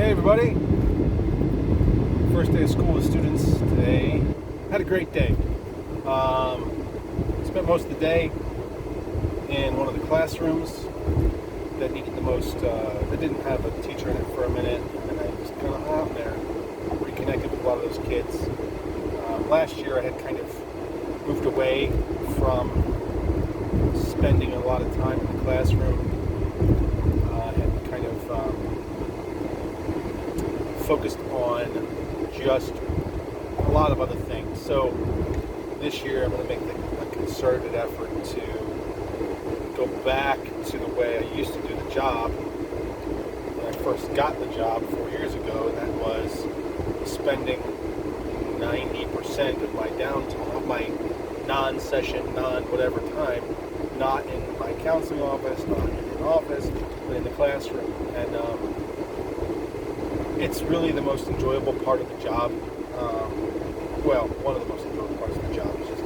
Hey everybody, first day of school with students today. Had a great day. Spent most of the day in one of the classrooms that needed the most, that didn't have a teacher in it for a minute, and I just kind of hung out in there, reconnected with a lot of those kids. Last year I had kind of moved away from spending a lot of time in the classroom. I had kind of focused on just a lot of other things. So this year I'm going to make a concerted effort to go back to the way I used to do the job when I first got the job 4 years ago, and that was spending 90% of my downtime, of my non-session, non-whatever time, not in my counseling office, not in an office, but in the classroom. And it's really the most enjoyable part of the job. Well, one of the most enjoyable parts of the job is just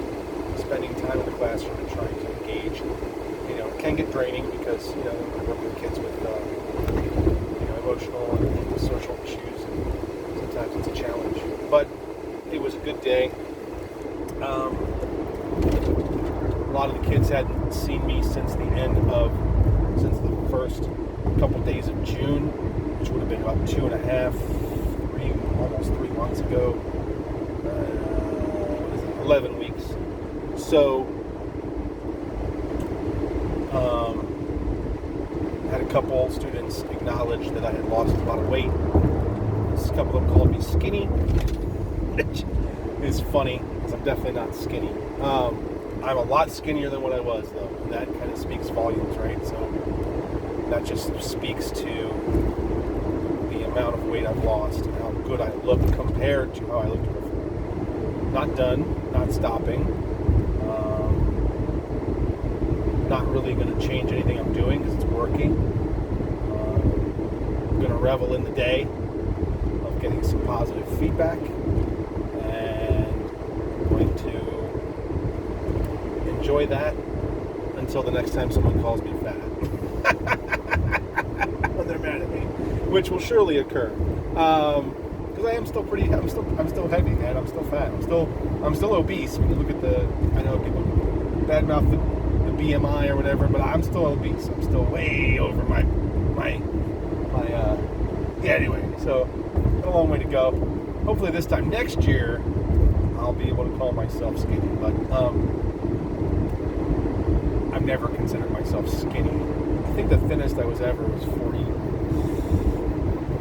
spending time in the classroom and trying to engage. It can get draining because, I work with kids with, emotional and social issues, and sometimes it's a challenge. But it was a good day. A lot of the kids hadn't seen me since the first couple days of June, which would have been about 2.5, almost 3 months ago. 11 weeks. So, had a couple students acknowledge that I had lost a lot of weight. A couple of them called me skinny, which is funny because I'm definitely not skinny. I'm a lot skinnier than what I was, though, and that kind of speaks volumes, right? So that just speaks to the amount of weight I've lost and how good I look compared to how I looked before. Not done, not stopping. Not really going to change anything I'm doing because it's working. I'm going to revel in the day of getting some positive feedback, and I'm going to enjoy that until the next time someone calls me fat. When they're mad at me, which will surely occur. Because I am still I'm still heavy, man. I'm still fat. I'm still obese. When you look at I know people badmouth the BMI or whatever, but I'm still obese. I'm still way over my anyway, so got a long way to go. Hopefully this time next year I'll be able to call myself skinny, but I've never considered myself skinny. I think the thinnest I was ever was 40.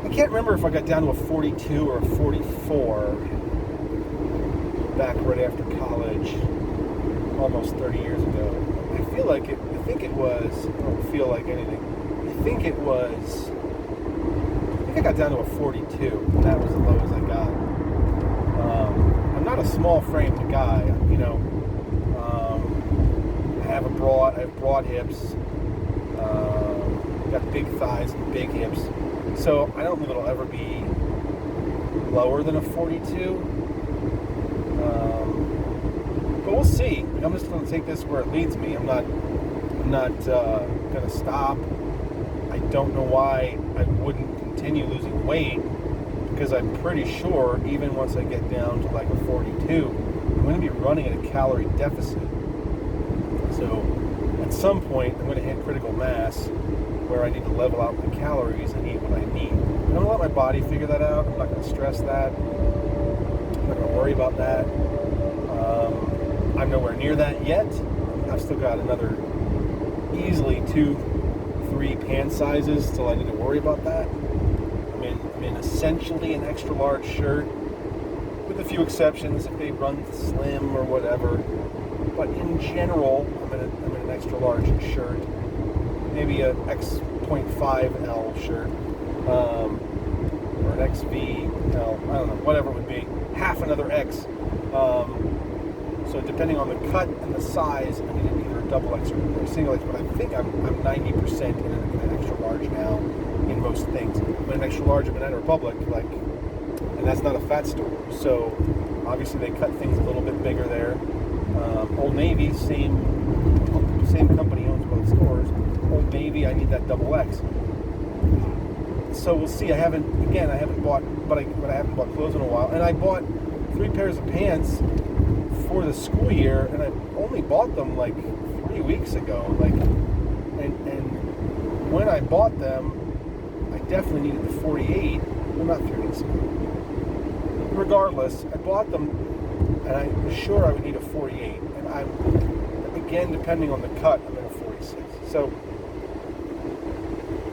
I can't remember if I got down to a 42 or a 44 back right after college, almost 30 years ago. I think it was, I don't feel like anything. I got down to a 42, and that was the lowest I got. I'm not a small framed guy, I have broad hips, got big thighs and big hips, so I don't think it'll ever be lower than a 42. But we'll see. I'm just going to take this where it leads me. I'm not going to stop. I don't know why I wouldn't continue losing weight, because I'm pretty sure even once I get down to like a 42, I'm going to be running at a calorie deficit. So at some point, I'm going to hit critical mass where I need to level out my calories and eat what I need. I'm going to let my body figure that out. I'm not going to stress that. I'm not going to worry about that. I'm nowhere near that yet. I've still got another easily 2-3 pant sizes till I need to worry about that. I'm in essentially an extra large shirt, with a few exceptions if they run slim or whatever. But in general, I'm in an extra large shirt, maybe a X.5L shirt, or an XVL, I don't know, whatever it would be, half another X. So depending on the cut and the size, I need either a double X or a single X, but I think I'm 90% in an extra large now in most things. I'm an extra large at Banana Republic, and that's not a fat store. So obviously they cut things a little bit bigger there. Old Navy, same company owns both stores. Old Navy, I need that double X. so we'll see. I haven't bought, but I haven't bought clothes in a while. And I bought 3 pairs of pants for the school year, and I only bought them like 3 weeks ago. And when I bought them, I definitely needed the 48. Well, not 3 weeks ago. Regardless, I bought them, and I was sure I would need a 48. And I'm, again, depending on the cut, I'm in a 46. So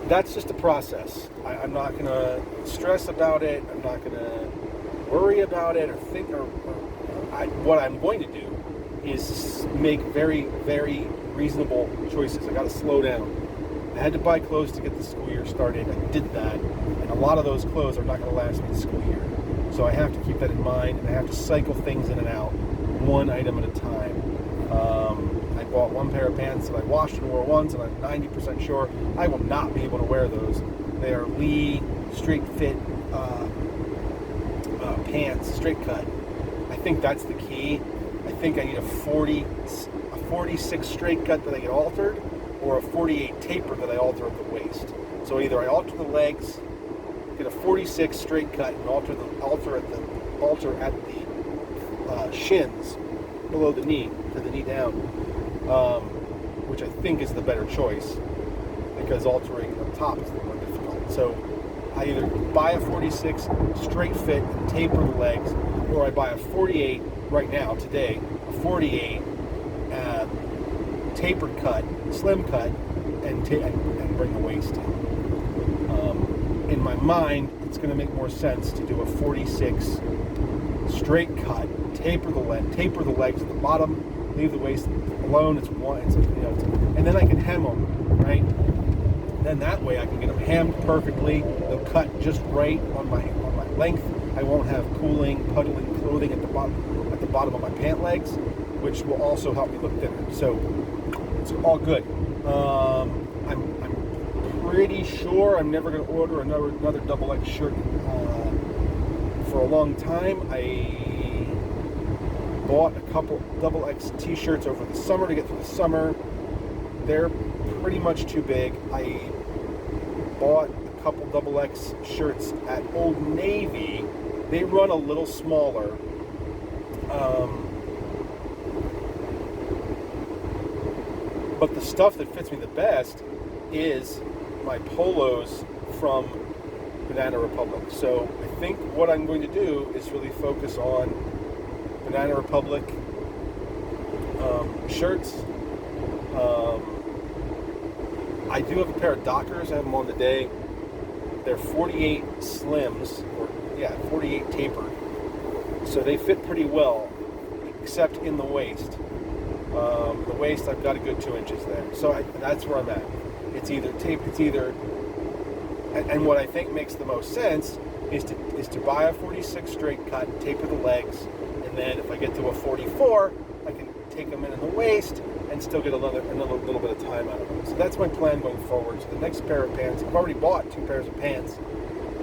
that's just a process. I'm not going to stress about it. I'm not going to worry about it or think. What I'm going to do is make very, very reasonable choices. I got to slow down. I had to buy clothes to get the school year started. I did that, and a lot of those clothes are not going to last me the school year. So I have to keep that in mind, and I have to cycle things in and out, one item at a time. I bought 1 pair of pants that I washed and wore once, and I'm 90% sure I will not be able to wear those. They are Lee straight fit pants, straight cut. I think that's the key. I think I need a 46 straight cut that I get altered, or a 48 taper that I alter at the waist. So either I alter the legs, get a 46 straight cut, and alter at the shins below the knee to the knee down, which I think is the better choice, because altering up top is the more difficult. So I either buy a 46 straight fit and taper the legs, or I buy a 48 right now, today, a 48 tapered cut, slim cut, and bring the waist in. In my mind, it's going to make more sense to do a 46 straight cut, taper the legs at the bottom, leave the waist alone. And then I can hem them, right? Then that way I can get them hemmed perfectly. They'll cut just right on my length. I won't have pooling, puddling clothing at the bottom of my pant legs, which will also help me look thinner. So it's all good. I'm pretty sure I'm never going to order another double X shirt for a long time. I bought a couple double X t-shirts over the summer to get through the summer. They're pretty much too big. I bought a couple double X shirts at Old Navy. They run a little smaller. But the stuff that fits me the best is my polos from Banana Republic. So I think what I'm going to do is really focus on Banana Republic shirts. I do have a pair of Dockers. I have them on today. They're 48 slims, 48 tapered. So they fit pretty well, except in the waist. The waist, I've got a good 2 inches there. So that's where I'm at. It's either and what I think makes the most sense is to buy a 46 straight cut, taper the legs, and then if I get to a 44, I can take them in the waist and still get another little bit of time out of them. So that's my plan going forward. So the next pair of pants, I've already bought 2 pairs of pants.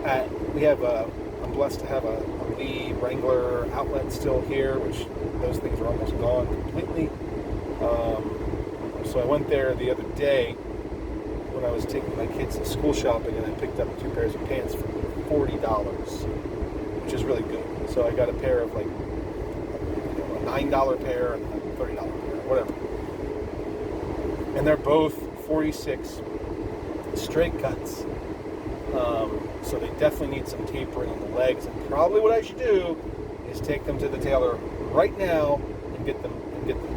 I'm blessed to have a Lee Wrangler outlet still here, which those things are almost gone completely. So I went there the other day when I was taking my kids to school shopping, and I picked up 2 pairs of pants for $40, which is really good. So I got a pair of a $9 pair and a $30 pair, whatever. And they're both 46 straight cuts. So they definitely need some tapering on the legs. And probably what I should do is take them to the tailor right now and get them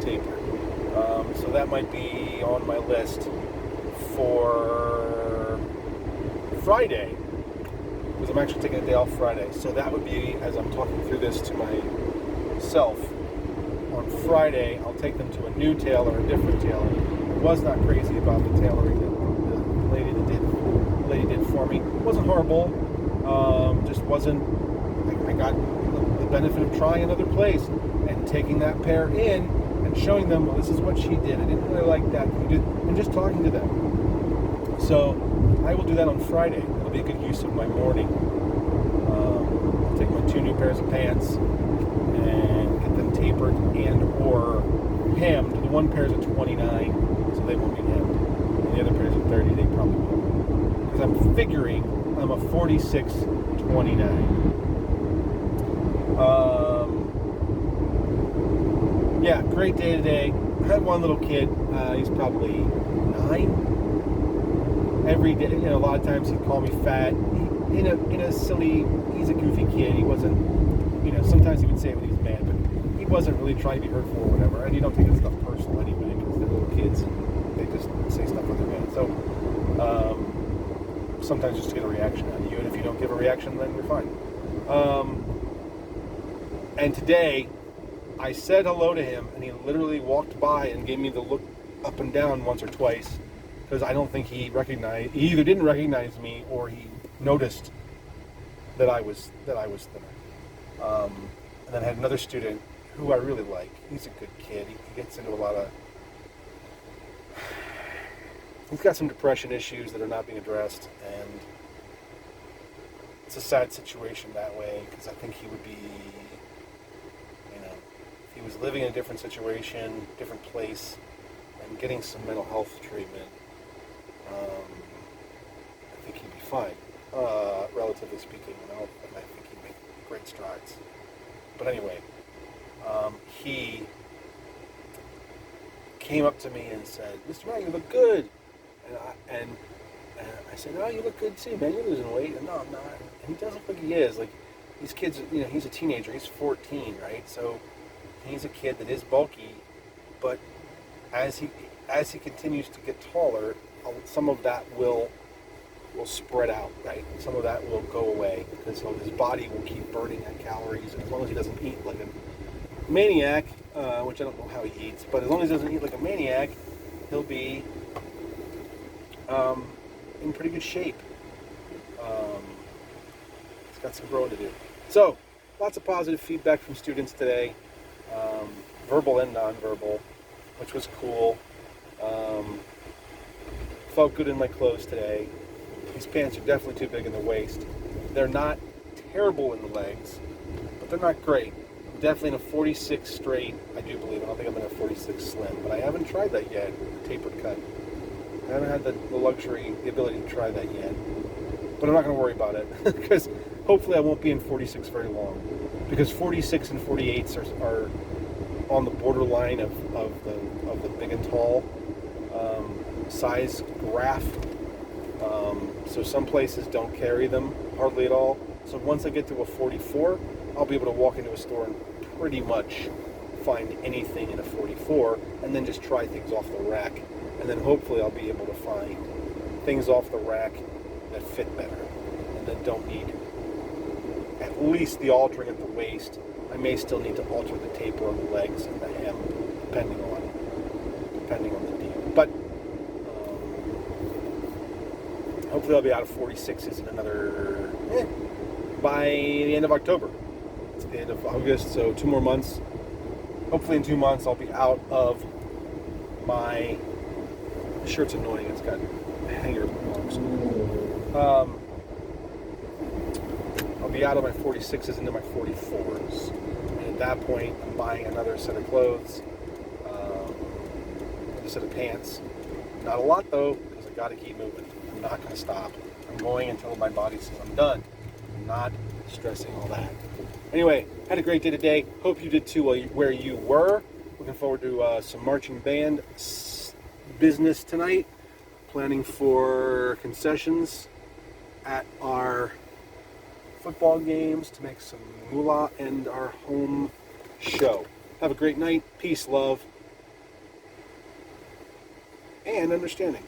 tapered. So that might be on my list for Friday, because I'm actually taking a day off Friday. So that would be, as I'm talking through this to myself, on Friday I'll take them to a new tailor, a different tailor. I was not crazy about the tailoring that the lady did for me. It wasn't horrible, just wasn't. I got the benefit of trying another place and taking that pair in and showing them, well, this is what she did. I didn't really like that. And just talking to them. So I will do that on Friday. It'll be a good use of my morning. I'll take my 2 new pairs of pants and get them tapered and or hemmed. The one pair is a 29, so they won't be hemmed. And the other pair is a 30, they probably will. Because I'm figuring I'm a 46.29. Yeah, great day today. I had one little kid. He's probably 9. Every day, a lot of times he'd call me fat. In a silly, he's a goofy kid. He wasn't, sometimes he would say it when he was mad, but he wasn't really trying to be hurtful or whatever. And you don't take this stuff personal anyway, because they're little kids and they just say stuff when they're mad. So sometimes just to get a reaction out of you, and if you don't give a reaction, then you're fine. And today, I said hello to him, and he literally walked by and gave me the look up and down once or twice, because I don't think he either didn't recognize me or he noticed that I was thinner. And then I had another student who I really like. He's a good kid. He gets into a lot of... He's got some depression issues that are not being addressed, and it's a sad situation that way, because I think he would be, if he was living in a different situation, different place, and getting some mental health treatment, I think he'd be fine, relatively speaking, and I think he'd make great strides. But anyway, he came up to me and said, "Mr. Ryan, you look good." And I said, "Oh, you look good too, man. You're losing weight." And no, I'm not. And he does look like he is. Like, these kids, he's a teenager. He's 14, right? So he's a kid that is bulky, but as he continues to get taller, some of that will spread out, right? Some of that will go away, because his body will keep burning that calories, and as long as he doesn't eat like a maniac, which I don't know how he eats, but as long as he doesn't eat like a maniac, he'll be in pretty good shape. He's got some growing to do. So, lots of positive feedback from students today, verbal and nonverbal, which was cool. Felt good in my clothes today. These pants are definitely too big in the waist. They're not terrible in the legs, but they're not great. I'm definitely in a 46 straight, I do believe. I don't think I'm in a 46 slim, but I haven't tried that yet, the tapered cut. I haven't had the luxury, the ability to try that yet. But I'm not going to worry about it, because hopefully I won't be in 46 very long. Because 46 and 48s are on the borderline of the big and tall size graph. So some places don't carry them hardly at all. So once I get to a 44, I'll be able to walk into a store and pretty much find anything in a 44, and then just try things off the rack. And then hopefully I'll be able to find things off the rack that fit better, and that don't need at least the altering at the waist. I may still need to alter the taper on the legs and the hem, depending on the deal. But hopefully I'll be out of 46s in another, by the end of October. It's the end of August, so 2 more months. Hopefully in 2 months I'll be out of my... The shirt's annoying, it's got hanger marks. I'll be out of my 46s into my 44s. And at that point, I'm buying another set of clothes, another set of pants. Not a lot though, because I got to keep moving. I'm not going to stop. I'm going until my body says I'm done. I'm not stressing all that. Anyway, had a great day today. Hope you did too where you were. Looking forward to some marching band business tonight. Planning for concessions at our football games to make some moolah and our home show. Have a great night. Peace, love, and understanding.